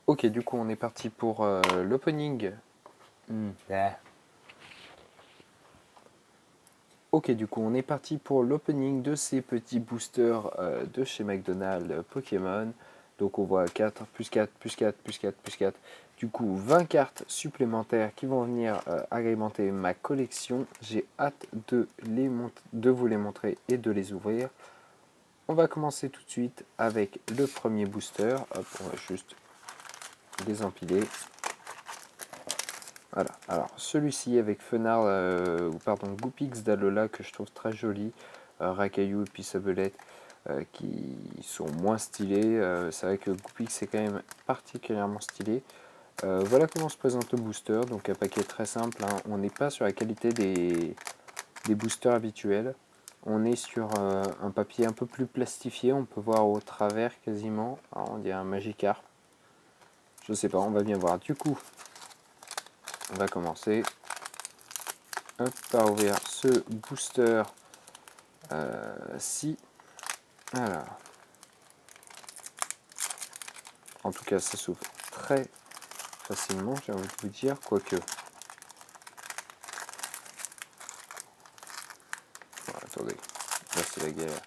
Ok, du coup, on est parti pour l'opening. Ok, du coup, on est parti pour l'opening de ces petits boosters de chez McDonald's Pokémon. Donc, on voit 4, plus 4, plus 4, plus 4, plus 4. Du coup, 20 cartes supplémentaires qui vont venir agrémenter ma collection. J'ai hâte de vous les montrer et de les ouvrir. On va commencer tout de suite avec le premier booster. Hop, on va juste les empiler. Voilà, alors celui-ci avec Fenard, Goupix d'Alola que je trouve très joli, Racaillou et puis Sabelette qui sont moins stylés. C'est vrai que Goupix est quand même particulièrement stylé. Voilà comment se présente le booster, donc un paquet très simple, hein. On n'est pas sur la qualité des boosters habituels. On est sur un papier un peu plus plastifié, on peut voir au travers quasiment. Alors, on dirait un Magikarp. Je sais pas, on va bien voir. Du coup, on va commencer par ouvrir ce booster ci. Alors, en tout cas, ça s'ouvre très facilement, j'ai envie de vous dire, quoique. Bon, attendez, là c'est la galère.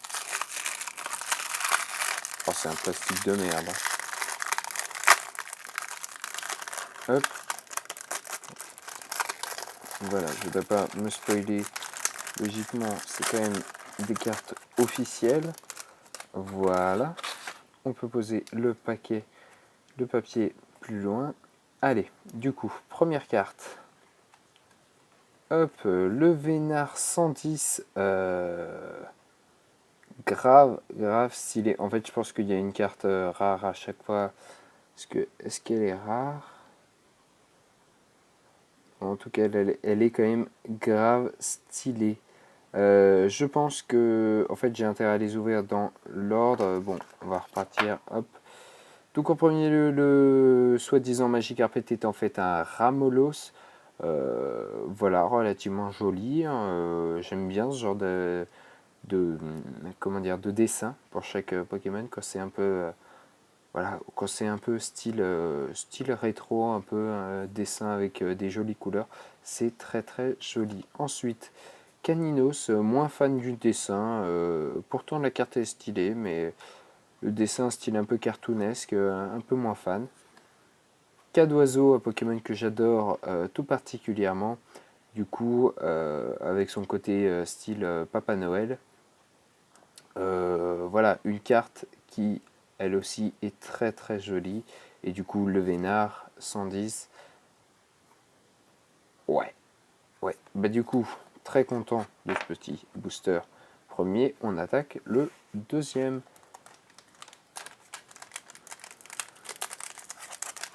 Oh, c'est un plastique de merde. Hop. Voilà, je ne dois pas me spoiler. Logiquement, c'est quand même des cartes officielles. Voilà. On peut poser le papier plus loin. Allez, du coup, première carte. Hop, le Vénard 110. Grave stylé. En fait, je pense qu'il y a une carte rare à chaque fois. Est-ce qu'elle est rare? En tout cas, elle est quand même grave stylée. Je pense que, en fait, j'ai intérêt à les ouvrir dans l'ordre. Bon, on va repartir. Hop. Donc en premier lieu, le soi-disant Magikarp est en fait un Ramolos. Voilà, relativement joli, hein. J'aime bien ce genre comment dire, de dessin pour chaque Pokémon quand c'est un peu voilà, quand c'est un peu style rétro, un peu dessin avec des jolies couleurs, c'est très très joli. Ensuite, Caninos, moins fan du dessin, pourtant la carte est stylée, mais le dessin style un peu cartoonesque, un peu moins fan. Cas d'oiseau, un Pokémon que j'adore tout particulièrement, du coup, avec son côté style Papa Noël. Voilà, une carte qui, elle aussi, est très très jolie. Et du coup, le Vénard 110. Ouais, ouais. Bah du coup, très content de ce petit booster premier. On attaque le deuxième.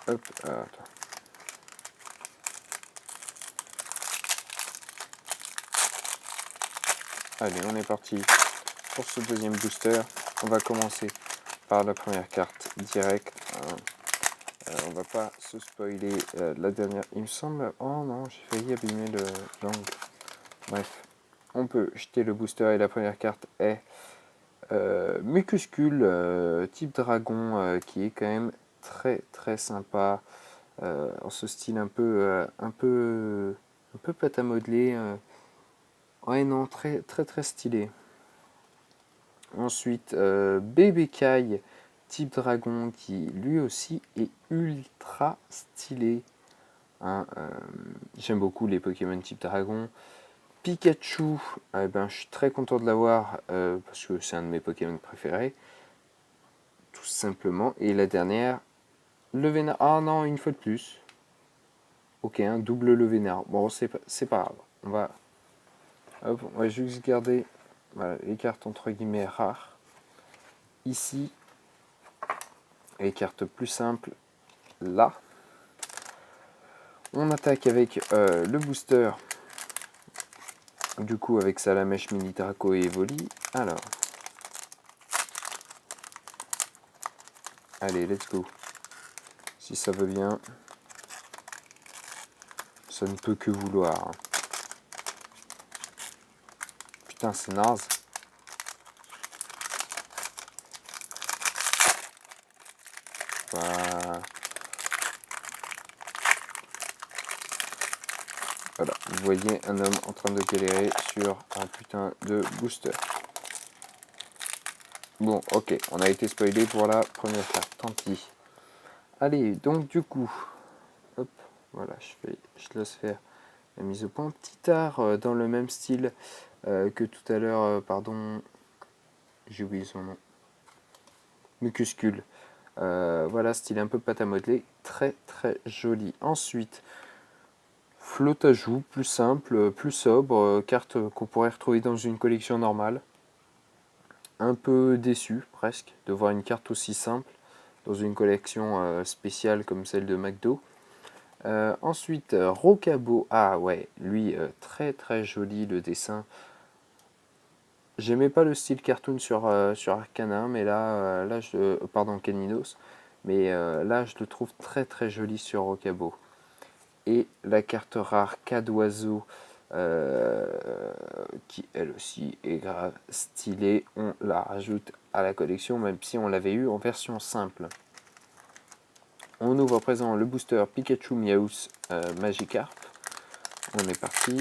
Hop, attends. Allez, on est parti pour ce deuxième booster. On va commencer par la première carte directe. On va pas se spoiler la dernière. Il me semble. Oh non, j'ai failli abîmer le l'angle. Bref, on peut jeter le booster et la première carte est Mucuscule, type dragon, qui est quand même très très sympa. En ce style un peu pâte à modeler. Ouais, non, très très très stylé. Ensuite, Bébé Kai, type dragon, qui lui aussi est ultra stylé. Hein, j'aime beaucoup les Pokémon type dragon. Pikachu, eh ben, je suis très content de l'avoir parce que c'est un de mes Pokémon préférés. Tout simplement. Et la dernière, le Vénard. Ah non, une fois de plus. Ok, un double le Vénard. Bon, c'est pas grave. On va juste garder voilà, les cartes entre guillemets rares. Ici, les cartes plus simples, là. On attaque avec le booster. Du coup, avec Salamèche, Mini Draco et Evoli. Alors. Allez, let's go. Si ça veut bien. Ça ne peut que vouloir. Putain, c'est naze. Voilà. Vous voyez un homme en train de galérer sur un putain de booster. Bon, ok, on a été spoilé pour la première carte, tant pis. Allez, donc du coup, hop, voilà, je laisse faire la mise au point. Petit art dans le même style que tout à l'heure, pardon, j'ai oublié son nom. Mucuscule. Voilà, style un peu pâte à modeler, très très joli. Ensuite, flotte à joues, plus simple, plus sobre, carte qu'on pourrait retrouver dans une collection normale. Un peu déçu presque de voir une carte aussi simple dans une collection spéciale comme celle de McDo. Ensuite, Rocabo, ah ouais, lui très très joli le dessin. J'aimais pas le style cartoon sur Arcana, mais là pardon, Caninos, mais là je le trouve très très joli sur Rocabo. Et la carte rare Cas d'oiseau, qui elle aussi est grave stylée, on la rajoute à la collection, même si on l'avait eu en version simple. On ouvre à présent le booster Pikachu Meowth Magikarp. On est parti.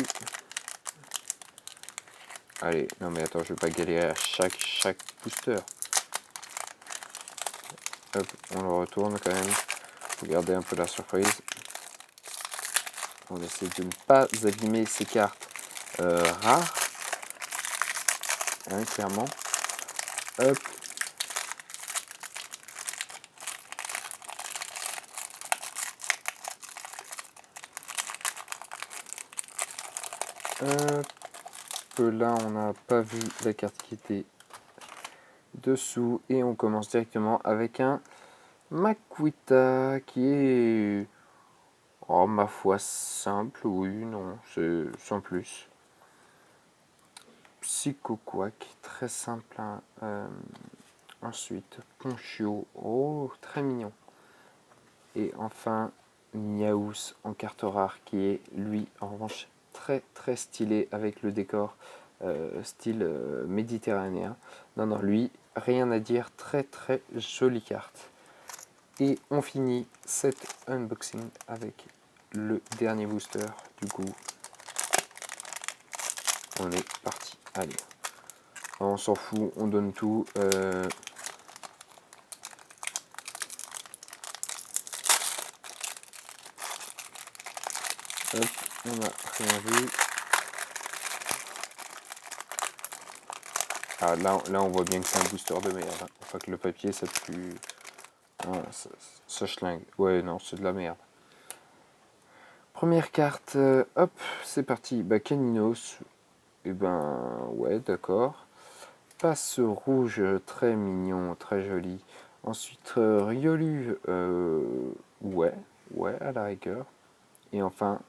Allez, non mais attends, je vais pas galérer à chaque booster. Hop, on le retourne quand même. Faut garder un peu la surprise. On essaie de ne pas abîmer ces cartes rares. Hein, clairement. Hop. Hop. Là, on n'a pas vu la carte qui était dessous. Et on commence directement avec un Makuita qui est, oh, ma foi, simple. Oui, non, c'est sans plus. Psycho Quack, très simple. Hein. Ensuite, Ponchio, oh, très mignon. Et enfin, Niaous en carte rare qui est, lui, en revanche, très très stylé avec le décor style méditerranéen. Non, non, lui, rien à dire, très très jolie carte. Et on finit cet unboxing avec le dernier booster. Du coup, on est parti. Allez, on s'en fout, on donne tout. Hop, on n'a rien vu. Ah, là, on voit bien que c'est un booster de merde. Hein. Enfin que le papier, ça pue. Ah, ça schlingue. Ouais, non, c'est de la merde. Première carte, hop, c'est parti. Bah, Caninos. Et ben, ouais, d'accord. Passe rouge, très mignon, très joli. Ensuite, Riolu, ouais, à la rigueur. Et enfin,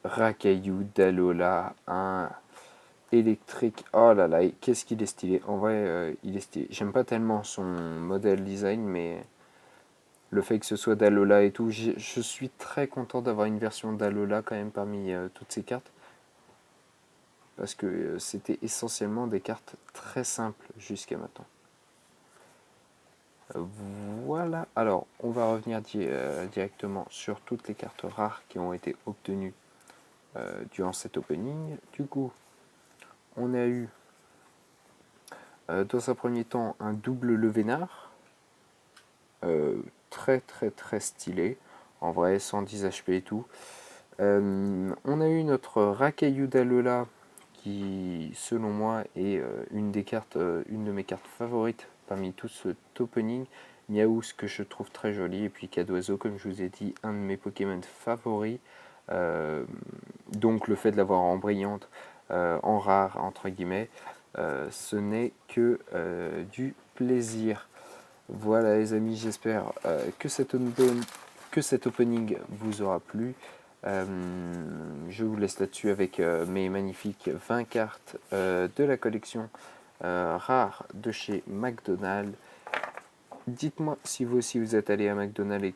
Rakayu d'Alola, un électrique. Oh là là, qu'est-ce qu'il est stylé. En vrai, il est stylé. J'aime pas tellement son modèle design, mais le fait que ce soit d'Alola et tout, je suis très content d'avoir une version d'Alola quand même parmi toutes ces cartes. Parce que c'était essentiellement des cartes très simples jusqu'à maintenant. Voilà, alors on va revenir directement sur toutes les cartes rares qui ont été obtenues durant cet opening. Du coup, on a eu dans un premier temps un double Levénard, très très très stylé, en vrai 110 HP et tout. On a eu notre Rakayu d'Alola qui selon moi est une de mes cartes favorites parmi tout cet opening. Niaous que je trouve très joli, et puis Cas d'oiseau, comme je vous ai dit, un de mes Pokémon favoris. Donc le fait de l'avoir en brillante, en rare entre guillemets, ce n'est que du plaisir. Voilà les amis, j'espère que cet opening vous aura plu. Je vous laisse là-dessus avec mes magnifiques 20 cartes de la collection rare de chez McDonald's. Dites-moi si vous aussi vous êtes allé à McDonald's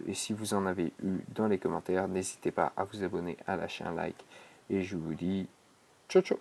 et si vous en avez eu dans les commentaires. N'hésitez pas à vous abonner, à lâcher un like. Et je vous dis ciao ciao.